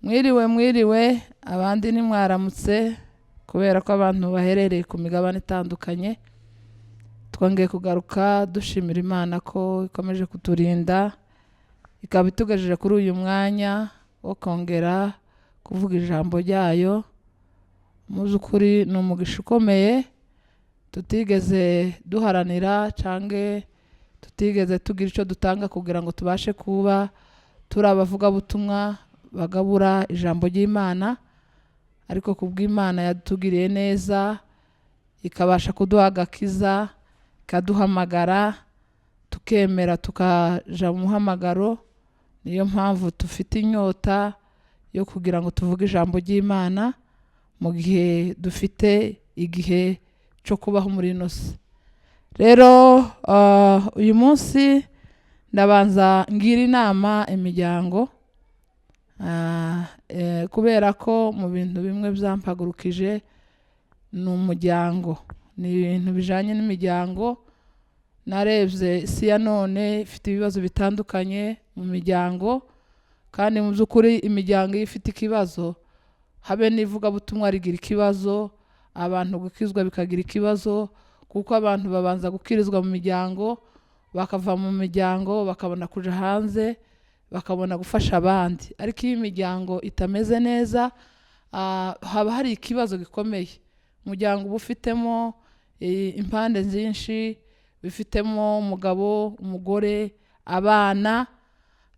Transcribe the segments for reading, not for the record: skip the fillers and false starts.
Mwiriwe abandi ni mwaramutse kubera ko abantu baherereye ku migabane itandukanye. Twongeye kugaruka dushimira Imana ko ikomeje kuturinda ikaba itugejeje kuri uyu mwanya wo kongera kuvuga ijambo ryayo. Mu by'ukuri ni umugisha ukomeye tutigeze duharanira canke tutigeze tugira icyo dutanga kugira ngo tubashe kuba turi abavugabutumwa bagabura ijambo ry'Imana, ariko kubw'Imana yatugiriye neza ikabasha kuduha agakiza, ikaduhamagara tukemera tukaja mu muhamagaro. Niyo mpamvu dufite inyota yo kugira ngo tuvuge ijambo ry'Imana mu gihe dufite igihe cyo kubaho muri ino si. Rero uyu munsi ndabanza ngira inama imiryango kubera ko mu bintu bimwe byampagurukije ni umuryango, ni ibintu bijanye n'imiryango. Narebye isi ya none ifite ibibazo bitandukanye mu miryango, kandi mu by'ukuri imiryango iyo ifite ikibazo habe n'ivugabutumwa rigira ikibazo, abantu gukizwa bikagira ikibazo, kuko abantu babanza gukirizwa mu miryango, bakava mu miryango bakabona kuja hanze, bakabona gufasha abandi. Ariko iyo imiryango itameze neza haba hari ikibazo gikomeye. Umuryango uba ufitemo impande zinshi, bifitemo umugabo, umugore, abana.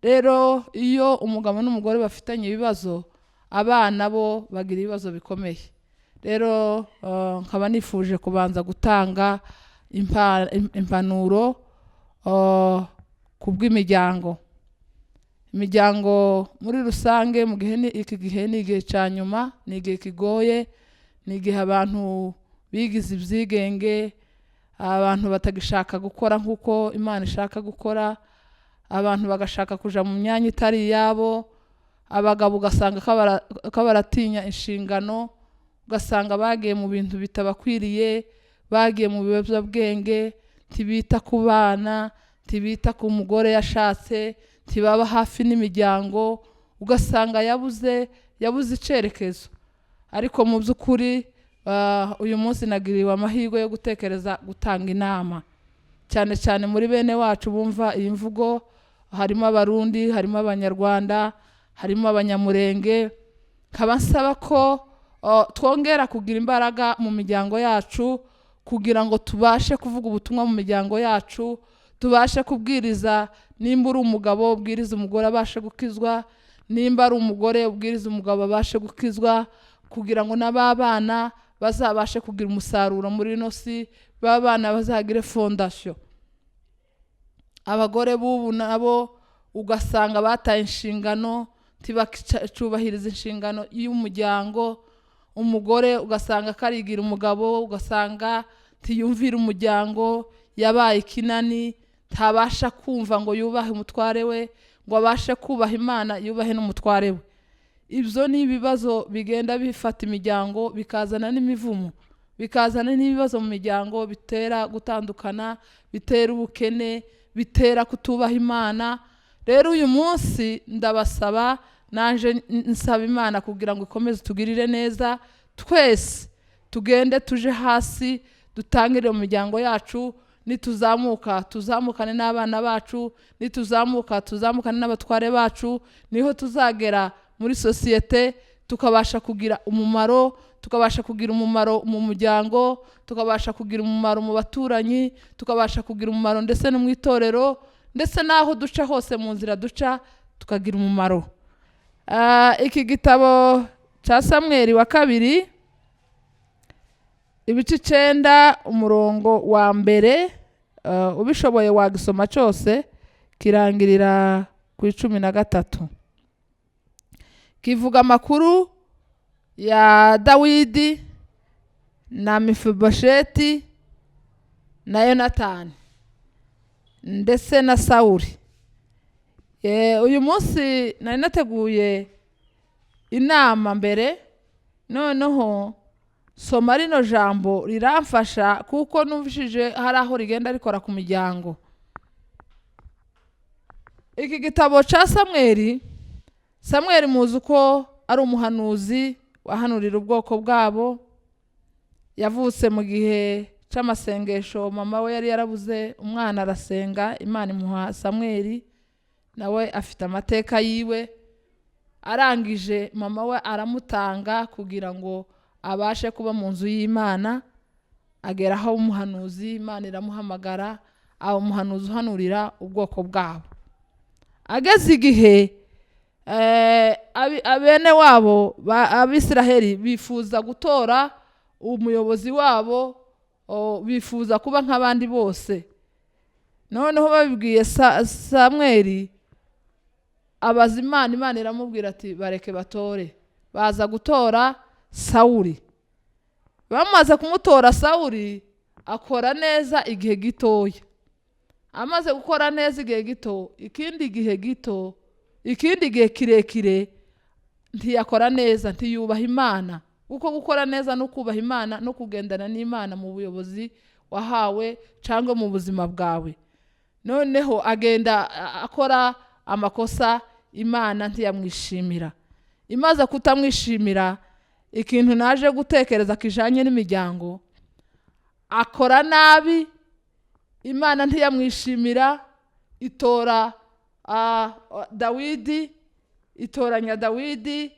Rero iyo umugabo n'umugore bafitanye ibibazo, abana bo bagira ibibazo bikomeye. Rero nkaba nifuje kubanza gutanga impanuro kubw'imiryango. Imiryango muri rusange mu gihe iki gihe ni igihe cya nyuma, ni igihe kigoye, ni igihe abantu bigize ibyigenge, abantu batagishaka gukora nk'uko Imana ishaka gukora, abantu bagashaka kuja mu myanya itari iyabo, abagabo ugasanga ko baratinya inshingano, ugasanga bagiye mu bintu bitabakwiriye, bagiye mu biyobyabwenge, ntibita ku bana, ntibita ku mugore yashatse, ntibaba hafi n'imiryango, ugasanga yabuze icerekezo. Ariko mu by'ukuri uyu munsi nagiriwe amahirwe yo gutekereza gutanga inama, cyane cyane muri bene wacu bumva iyi mvugo. Harimo abarundi, harimo abanyarwanda, harimo abanyamurenge. Nkaba nsaba ko twongera kugira imbaraga mu miryango yacu kugira ngo tubashe kuvuga ubutumwa mu miryango yacu, tubashe kubwiriza. Nimba uri umugabo ubwiriza umugore abashe gukizwa, nimba ari umugore ubwiriza umugabo abashe gukizwa, kugira ngo n'abana bazabashe kugira umusaruro muri ino si, b'abana bazagire fondasiyo. Abagore b'ubu nabo ugasanga bataye inshingano, ntibacubahiriza inshingano y'umuryango. Umugore ugasanga karigira umugabo, ugasanga ntiyumvira umuryango, yabaye ikinani, ntabasha kumva ngo yubahe umutware we, ngo abashe kubaha Imana yubahe n'umutware we. Ibyo ni ibibazo bigenda bifata imiryango, bikazana n'imivumo, bikazana n'ibibazo mu miryango, bitera gutandukana, bitera ubukene, bitera kutubaha Imana. Rero uyu munsi ndabasaba, nanje nsaba Imana kugira ngo ikomeze tugirire neza, twese tugende tuje hasi, dutangire mu miryango yacu. Nituzamuka tuzamukane n'abana bacu, nituzamuka tuzamukane n'abatware bacu, niho tuzagera muri sosiyete tukabasha kugira umumaro, tukabasha kugira umumaro mu muryango, tukabasha kugira umumaro mu baturanyi, tukabasha kugira umumaro ndetse no mu itorero, ndetse n'aho duca hose mu nzira duca tukagira umumaro. Iki gitabo cya Samweli wa kabiri ibice 9 umurongo wa mbere, ubishoboye wagisoma cyose, kirangirira ku 13. Kivuga amakuru ya Dawidi na Mefibosheti na Yonatani ndetse na Sawuli. Uyu munsi nari nateguye inama mbere, noneho soma rino jambo riramfasha kuko numvishije hari aho rigenda rikora ku miryango. Iki gitabo cya Samweli muzi uko ari umuhanuzi wahanurira ubwoko bwabo. Yavutse mu gihe c'amasengesho, mama we yari yarabuze umwana, arasenga, Imana imuha Samweli, nawe afite amateka yiwe. Arangije mama we aramutanga kugira ngo abashe kuba mu nzu y'Imana. Ageraho umuhanuzi, Imana iramuhamagara, aba umuhanuzi uhanurira ubwoko bwabo. Ageze igihe abene wabo Abisiraheli bifuza gutora umuyobozi wabo, bifuza kuba nk'abandi bose. Noneho babibwiye Samweli, abaza Imana, Imana iramubwira ati bareke batore. Baza gutora Sawuli. Bamaze kumutora Sawuli akora neza igihe gitoya. Amaze gukora neza igihe gito, ikindi gihe kirekire ntiyakora neza, ntiyubaha Imana. Uko gukora neza no kubaha Imana no kugendana n'Imana mu buyobozi wahawe cyangwa mu buzima bwawe. Noneho agenda akora amakosa, Imana ntiyamwishimira. Imaze kutamwishimira, ikintu naje gutekereza kijanye n'imiryango, akora nabi, Imana ntiyamwishimira, itora Dawidi, itoranya Dawidi.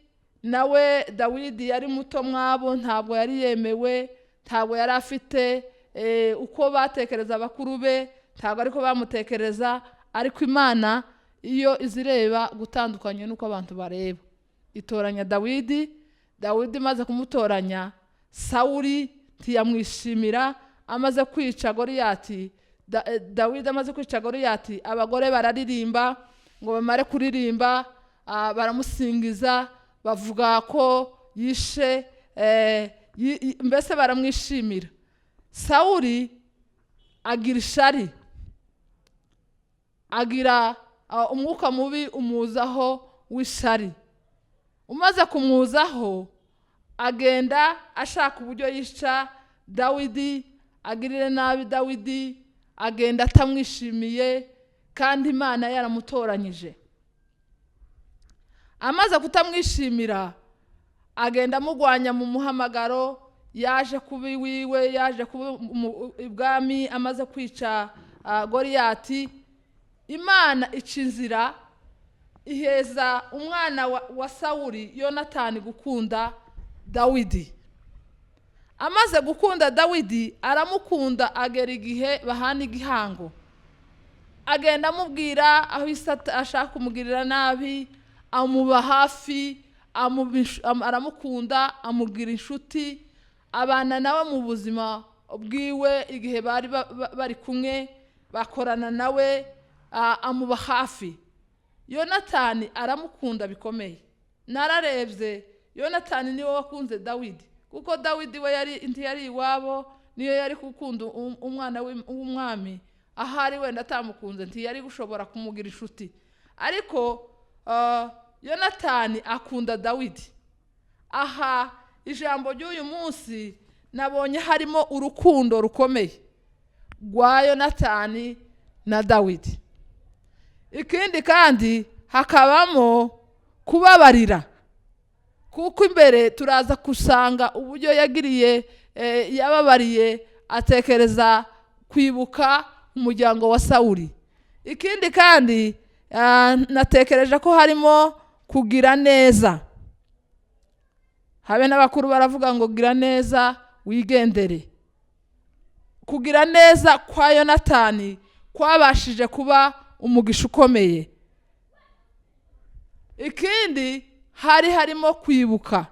Nawe Dawidi yari muto mwabo, ntabwo yari yemewe, ntabwo yari afite uko batekereza bakuru be, ntabwo ariko bamutekereza. Ariko Imana iyo izireba gutandukanye nuko abantu bareba, itoranya Dawidi. Dawidi maze kumutoranya, Sawuli ntiyamwishimira. Amaze kwica Goliyati, Dawidi amaze kwica Goliyati, abagore bararirimba, ngo bamare kuririmba baramusingiza, bavuga ko yishe, mbese baramwishimira. Sawuli agira ishari, agira umwuka mubi umuzaho w'ishari. Umaze kumwuzaho, agenda ashaka uburyo yica Dawidi, agirire nabi Dawidi, agenda atamwishimiye kandi Imana yaramutoranyije. Amaze kutamwishimira, agenda amugwanya mu muhamagaro, yaje kuba iwiwe, yaje kuba ibwami. Amaze kwica Goliyati, Imana ica inzira iheza umwana wa Sawuli, Yonatani, gukunda Dawidi. Amaze gukunda Dawidi, aramukunda, agera igihe bahana igihango. Agenda amubwira aho ashaka kumugirira nabi, amuba hafi, aramukunda, amugira inshuti, abana nawe mu buzima bwiwe. Igihe bari kumwe bakorana nawe, amuba hafi. Yonatani aramukunda bikomeye. Nararebye, Yonatani niwe wakunze Dawidi, kuko Dawidi we yari iwabo, niyo yari gukunda umwana w'umwami. Ahari wenda atamukunze, ntiyari gushobora kumugira inshuti. Ariko Yonatani akunda Dawidi. Aha ijambo ry'uyu munsi nabonye harimo urukundo rukomeye rwa Yonatani na Dawidi. Ikindi kandi hakabamo kubabarira, kuko imbere turaza kusanga uburyo yagiriye, yababariye, atekereza kwibuka umuryango wa Sawuli. Ikindi kandi natekereje ko harimo kugira neza. Habe n'abakuru baravuga ngo gira neza wigendere. Kugira neza kwa Yonatani kwabashije kuba umugisha ukomeye. Ikindi harimo kwibuka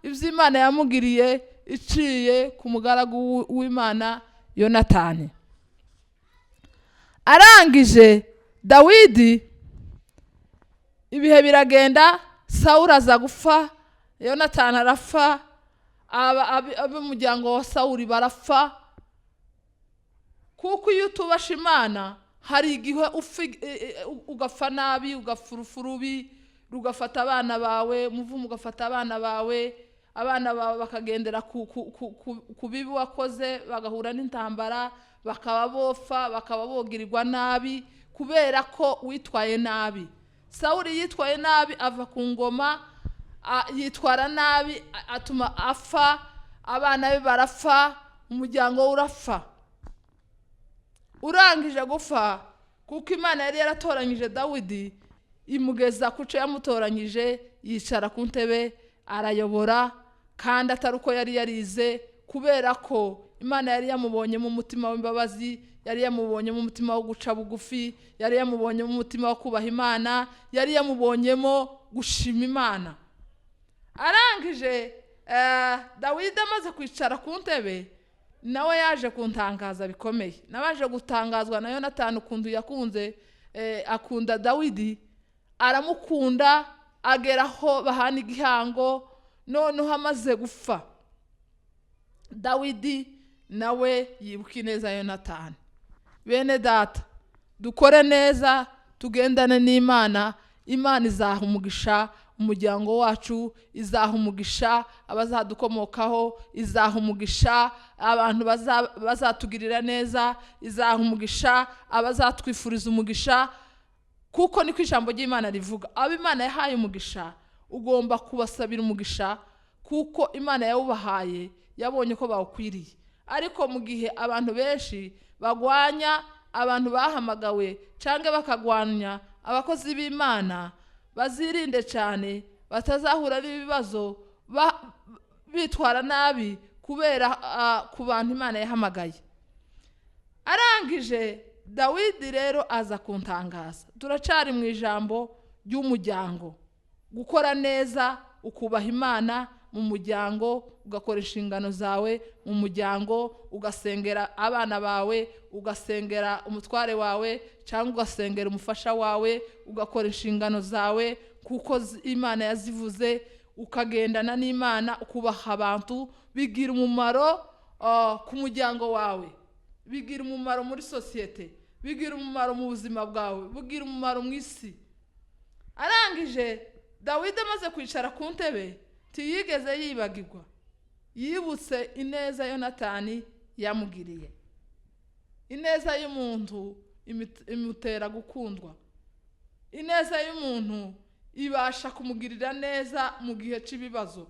ibyo Imana yamugiriye iciye ku mugaragu w'Imana Yonatani. Arangije Dawidi, ibihe biragenda, Sawuli aza gupfa, Yonatani arapfa, ab'umuryango wa Sawuli barapfa. Kuko iyo utubasha Imana, hari igihe ugapfa nabi, ugapfa urupfu rubi, rugafata abana bawe, umuvumo ugafata abana bawe bakagendera ku bibi wakoze, bagahura n'intambara, bakaba bopfa, bakaba bogirirwa nabi kubera ko witwaye nabi. Sawuli yitwaye nabi ava ku ngoma, yitwara nabi, atuma apfa, abana be barapfa, umuryango we urapfa. Urangije gupfa, kuko Imana yari yaratoranyije Dawidi, imugeza ku cyo yamutoranyije, yicara ku ntebe arayobora, kandi atari uko yari yarize, kubera ko Imana yari yamubonyemo umutima w'imbabazi, yari yamubonyemo umutima wo guca bugufi, yari yamubonyemo umutima wo kubaha Imana, yari yamubonyemo gushima Imana. Arangije Dawidi amaze kwicara ku ntebe, nawe yaje kuntangaza bikomeye. Nabaje gutangazwa na Yonatani ukuntu yakunze, akunda Dawidi, aramukunda, ageraho bahana igihango. Noneho amaze gupfa, Dawidi nawe yibuka ineza Yonatani. Bene data, dukore neza, tugendane n'Imana. Imana izaha umugisha umuryango wacu, izaha umugisha abazadukomokaho, izaha umugisha abantu bazatugirira neza, izaha umugisha abazatwifuriza umugisha, kuko niko ijambo ry'Imana rivuga. Abo Imana yahaye umugisha ugomba kubasabira umugisha, kuko Imana yawubahaye, yabonye ko bawukwiriye. Ariko mu gihe abantu benshi bagwanya abantu bahamagawe cyangwa bakagwanya abakozi b'Imana, bazirinde cyane batazahura n'ibibazo bitwara nabi kubera ku bantu Imana yahamagaye. Arangije Dawidi rero aza kuntangaza. Turacari mu ijambo ry'umuryango, gukora neza, ukubaha Imana mu muryango, ugakora inshingano zawe mu muryango, ugasengera abana bawe, ugasengera umutware wawe cyangwa ugasengera umufasha wawe, ugakora inshingano zawe kuko Imana yazivuze, ukagendana n'Imana, ukubaha abantu. Bigira umumaro ku muryango wawe, bigira umumaro muri sosiyete, bigira umumaro mu buzima bwawe, bigira umumaro mu isi. Arangije Dawidi amaze kwicara ku ntebe, ntiyigeze yibagirwa, yibutse ineza Yonatani yamugiriye. Ineza y'umuntu imutera gukundwa. Ineza y'umuntu ibasha kumugirira neza mu gihe cy'ibibazo.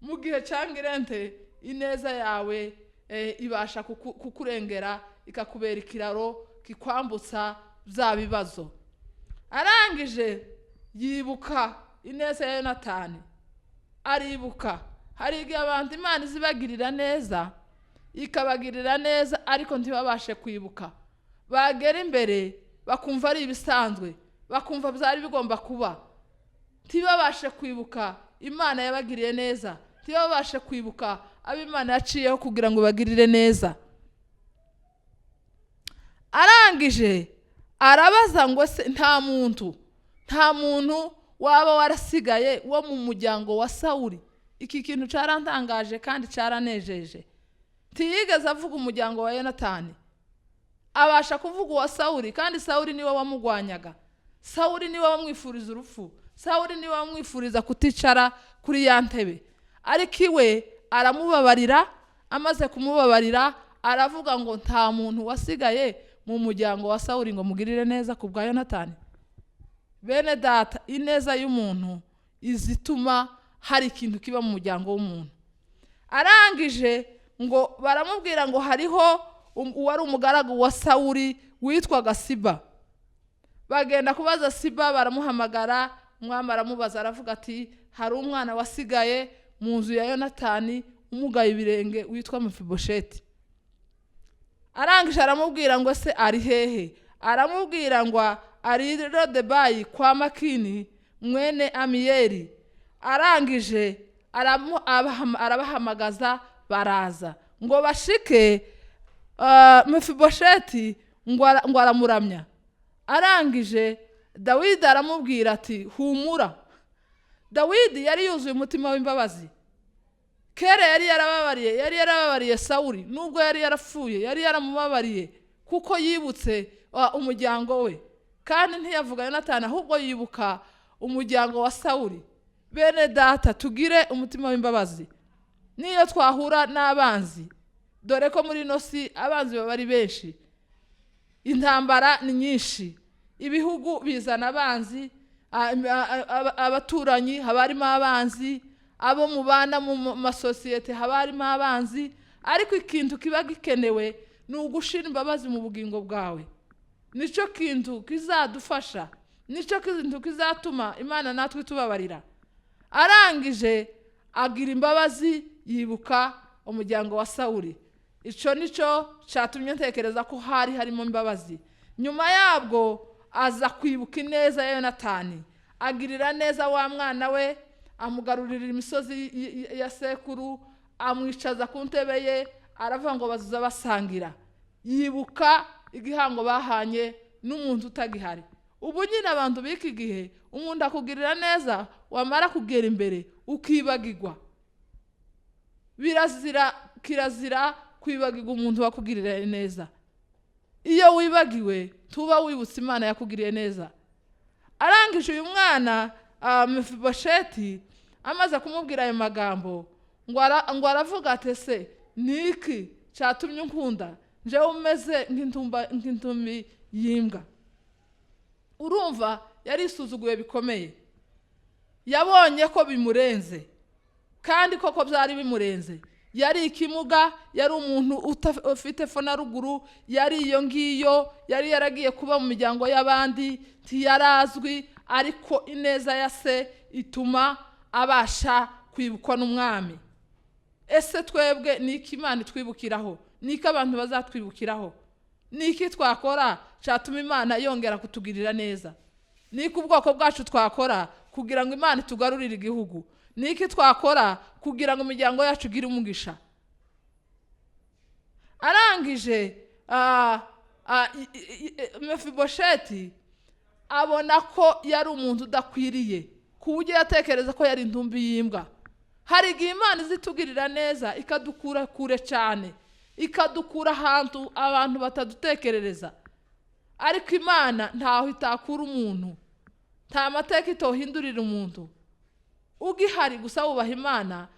Mu gihe cyangirente, ineza yawe ibasha kukurengera, ikakubera ikiraro kikwambutsa bya bibazo. Arangije yibuka ineza ya Yonatani, aribuka hari igihe abantu Imana izibagirira neza, ikabagirira neza, ariko ntibabashe kwibuka. Bagera imbere bakumva ari ibisanzwe, bakumva byari bigomba kuba, ntibabashe kwibuka Imana yabagiriye neza, ntibabashe kwibuka abo Imana yaciyeho kugira ngo bagirire neza. Arangije arabaza ngo se nta muntu waba warasigaye wo mu muryango wa Sawuli? Iki kintu cyarantangaje kandi cyaranejeje. Ntiyigeze avuga umuryango wa Yonatani, abasha kuvuga uwa Sawuli, kandi Sawuli niwe wamugwanyaga, Sawuli niwe wamwifuriza urupfu, Sawuli niwe wamwifuriza kuticara kuri ya ntebe. Ariko iwe aramubabarira. Amaze kumubabarira aravuga ngo nta muntu wasigaye mu muryango wa Sawuli ngo mugirire neza ku bwa Yonatani. Bene data, ineza y'umuntu izituma hari ikintu kiba mu muryango w'umuntu. Arangije ngo baramubwira ngo hariho uwari umugaragu wa Sawuli witwaga Siba. Bagenda kubaza Siba, baramuhamagara, umwami aramubaza, aravuga ati hari umwana wasigaye mu nzu ya Yonatani umugaye ibirenge witwa Mefibosheti. Arangije aramubwira ngo se ari hehe? Aramubwira ngo ari Lodebayi kwa Makini mwene Amiyeli. Arangije arabahamagaza, baraza ngo bashike Mefibosheti ngo aramuramya. Arangije Dawidi aramubwira ati humura. Dawidi yari yuzuye umutima w'imbabazi. Kera yari yarababariye Sawuli, nubwo yari yarapfuye, yari yaramubabariye kuko yibutse umuryango we, kandi ntiyavuga Yonatani, ahubwo yibuka umuryango wa Sawuli. Bene data, tugire umutima w'imbabazi niyo twahura n'abanzi, dore ko muri ino si abanzi baba ari benshi, intambara ni nyinshi, ibihugu bizana abanzi, abaturanyi haba harimo abanzi, abo mubana mu masosiyete haba harimo abanzi, ariko ikintu kiba gikenewe ni ugushira imbabazi mu bugingo bwawe. Nico kintu kizadufasha, nico kintu kizatuma Imana natwe tubabarira. Arangije agira imbabazi, yibuka umuryango wa Sawuli. Ico nico cyatumye ntekereza ko hari harimo imbabazi. Nyuma yabwo aza kwibuka ineza ya Yonatani, agirira neza wa mwana we, amugarurira imisozi ya sekuru, amwicaza ku ntebe ye, aravuga ngo bazuza basangira. Yibuka igihango bahanye n'umuntu utagihari. Ubu nyine abantu biki gihe umuntu akugirira neza, wamara kugera imbere ukibagirwa. Kirazira kwibagirwa umuntu wakugirira neza. Iyo wibagiwe tuba wibutse Imana yakugiriye neza. Arangije uyu mwana Mefibosheti amaze kumubwira ayo magambo, ngo aravuga ati se niki cyatumye unkunda njewe umeze nk'intumbi yimbwa. Urumva yari isuzuguye bikomeye, yabonye ko bimurenze, kandi koko byari bimurenze. Yari ikimuga, yari umuntu ufite fo na ruguru, yari iyo ngiyo, yari yaragiye kuba mu miryango y'abandi, ntiyarazwi, ariko ineza ya se ituma abasha kwibukwa n'umwami. Ese twebwe niki Imana itwibukiraho? Niki abantu bazatwibukiraho? Niki twakora cyatuma Imana yongera kutugirira neza? Niki ubwoko bwacu twakora kugira ngo Imana itugarurire igihugu? Niki twakora kugira ngo imiryango yacu igire umugisha? Arangije Mefibosheti abona ko yari umuntu udakwiriye, ku buryo yatekereza ko yari intumbi yimbwa. Hari igihe Imana izitugirira neza ikadukura kure cyane, ikadukura ahantu abantu batadutekerereza, ariko Imana ntaho itakura umuntu, nta mateka itohindurira umuntu. Ugihari gusa wubaha Imana,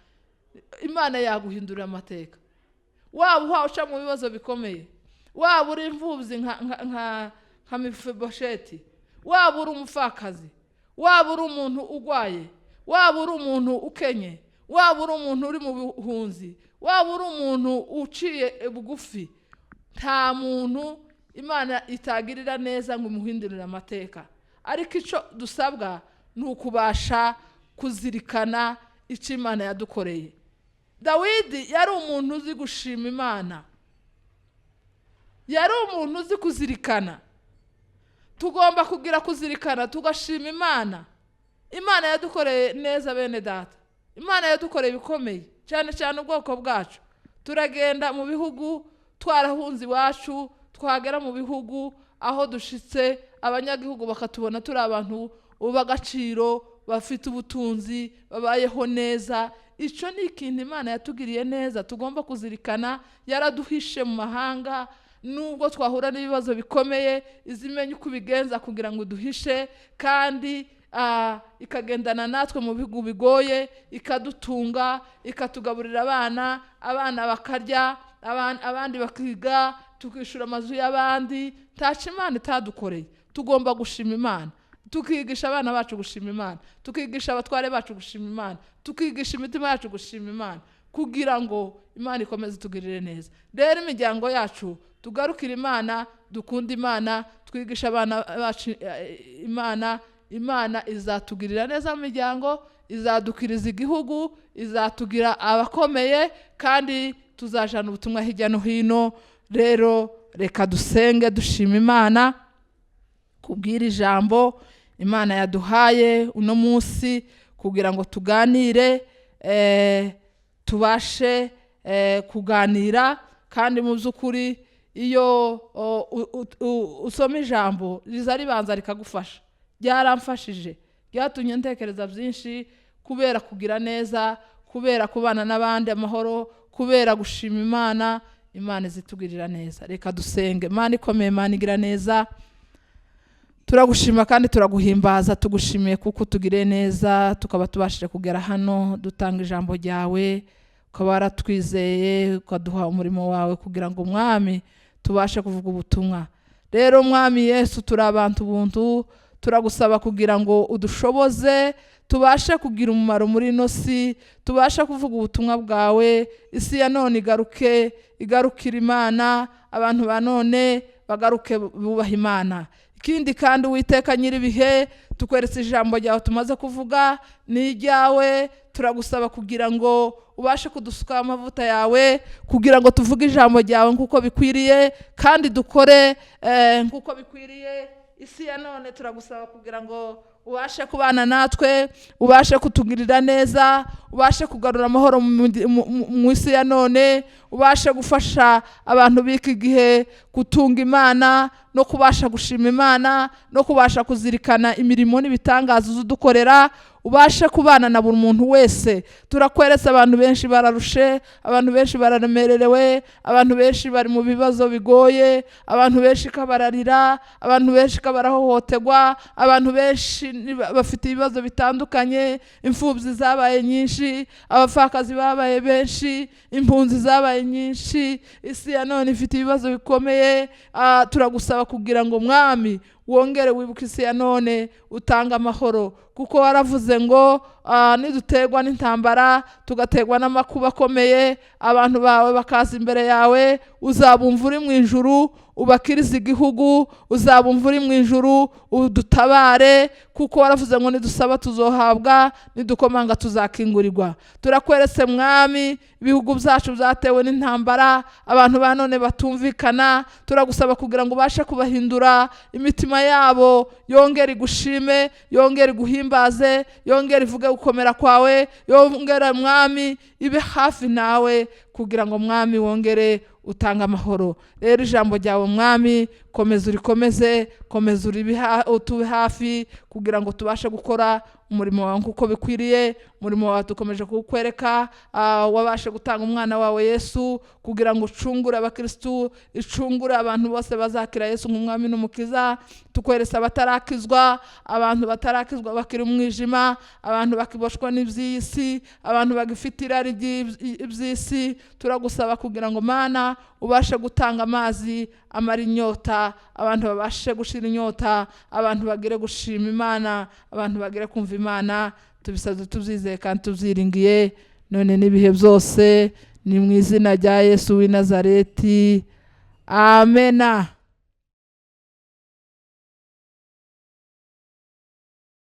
Imana yaguhindurira amateka. Waba uca mu bibazo bikomeye, waba uri imfubyi nka Mefibosheti, waba uri umupfakazi, waba uri umuntu ugwaye, waba uri umuntu ukenye, waba uri umuntu uri mu buhunzi, waba uri umuntu uciye bugufi, nta muntu Imana itagirira neza ngo imuhindurire amateka. Ariko icyo dusabwa ni ukubasha kuzirikana icyo Imana yadukoreye. Dawidi yari umuntu uzi gushima Imana, yari umuntu uzi kuzirikana. Tugomba kugira kuzirikana, tugashima Imana. Imana yadukoreye neza bene data, Imana yadukoreye bikomeye cyane cyane ubwoko bwacu. Turagenda mu bihugu twarahunze iwacu, twagera mu bihugu aho dushitse abanyagihugu bakatubona turi abantu ubagaciro, bafite ubutunzi, babayeho neza. Ico ni ikintu Imana yatugiriye neza tugomba kuzirikana. Yaraduhishe mu mahanga, nubwo twahura n'ibibazo bikomeye izimenye uko bigenza kugira ngo duhishe, kandi ikagendana natwe mu bihugu bigoye, ikadutunga, ikatugaburira abana bakarya, abandi bakiga, tukishura amazu y'abandi. Taca Imana itadukoreye. Tugomba gushima Imana, tukigisha abana bacu gushima Imana, tukigisha abatware bacu gushima Imana, tukigisha imitima yacu gushima Imana, kugira ngo Imana ikomeze tugirire neza. Rero imiryango yacu tugarukira Imana, dukunda Imana, twigisha abana bacu Imana izatugirira neza mu miryango, izadukiriza igihugu, izatugira abakomeye, kandi tuzajana ubutumwa hirya no hino. Rero reka dusenge dushima Imana kubwira ijambo Imana yaduhaye uno munsi kugira ngo tuganire, tubashe kuganira. Kandi mu by'ukuri iyo usoma ijambo riza ribanza rikagufasha, ryaramfashije, ryatumye ntekereza byinshi, kubera kugira neza, kubera kubana n'abandi amahoro, kubera gushima Imana. Imana izitugirira neza. Reka dusenge. Imana ikomeye, Imana igira neza, turagushima kandi turaguhimbaza. Tugushimiye kuko utugiriye neza, tukaba tubashije kugera hano dutanga ijambo ryawe, ukaba waratwizeye ukaduha umurimo wawe kugira ngo Umwami tubashe kuvuga ubutumwa. rero mwami Yesu turi abantu buntu, turagusaba kugira ngo udushoboze tubashe kugira umumaro muri ino si, tubashe kuvuga ubutumwa bwawe, isi ya none igarukira Imana, abantu ba none bagaruke bubaha Imana. Ikindi kandi Uwiteka nyir'ibihe, tukweretse ijambo ryawe tumaze kuvuga ni iryawe, turagusaba kugira ngo ubashe kudusuka amavuta yawe, kugira ngo tuvuge ijambo ryawe nk'uko bikwiriye kandi dukore nk'uko bikwiriye. Isi ya none turagusaba kugira ngo ubashe kubana natwe, ubashe kutugirira neza, ubashe kugarura amahoro mu isi ya none, ubashe gufasha abantu b'iki gihe gutunga Imana no kubasha gushima Imana no kubasha kuzirikana imirimo n'ibitangaza udukorera, ubashe kubana na buri muntu wese. Turakweretse abantu benshi bararushe, abantu benshi bararemerewe, abantu benshi bari mu bibazo bigoye, abantu benshi kabararira, abantu benshi kabarahohoterwa, abantu benshi bafite ibibazo bitandukanye, imfubyi zabaye nyinshi, abapfakazi babaye benshi, impunzi zabaye nyinshi, isi ya none ifite ibibazo bikomeye. Turagusaba kugira ngo mwami wongere wibuke isi ya none, utanga amahoro, kuko waravuze ngo nidutegwa n'intambara, tugategwa n'amakuba akomeye, abantu bawe bakaza imbere yawe, uzabumva uri mu ijuru, ubakiriza igihugu, uzabumva uri mu ijuru, udutabare, kuko waravuze ngo nidusaba tuzohabwa, nidukomanga tuzakingurirwa. Turakweretse mwami ibihugu byacu byatewe n'intambara, abantu ba none batumvikana, turagusaba kugira ngo ubashe kubahindura imitima yabo, yongere igushime, yongere iguhimbaze, yongere ivuge gukomera kwawe, yongere mwami ibe hafi nawe, kugira ngo mwami wongere utanga amahoro. Rero ijambo ryawe mwami komeza urikomeze, komeza utube hafi, kugira ngo tubashe gukora umurimo wawe nk'uko bikwiriye. Umurimo wawe dukomeje kuwukwereka, wabashe gutanga umwana wawe Yesu kugira ngo ucungure abakristu, icungure abantu bose bazakira Yesu nk'umwami n'umukiza. Tukweretse abatarakizwa, abantu batarakizwa bakiri umwijima, abantu bakiboshwa n'iby'isi, abantu bagifite irari ry'iby'isi. Turagusaba kugira ngo Mana ubashe gutanga amazi amara inyota, abantu babashe gushira inyota, abantu bagire gushima Imana, abantu bagire kumva Imana. Tubisaze tubyizeye kandi tubyiringiye none n'ibihe byose, ni mu izina rya Yesu w'i Nazareti, amena.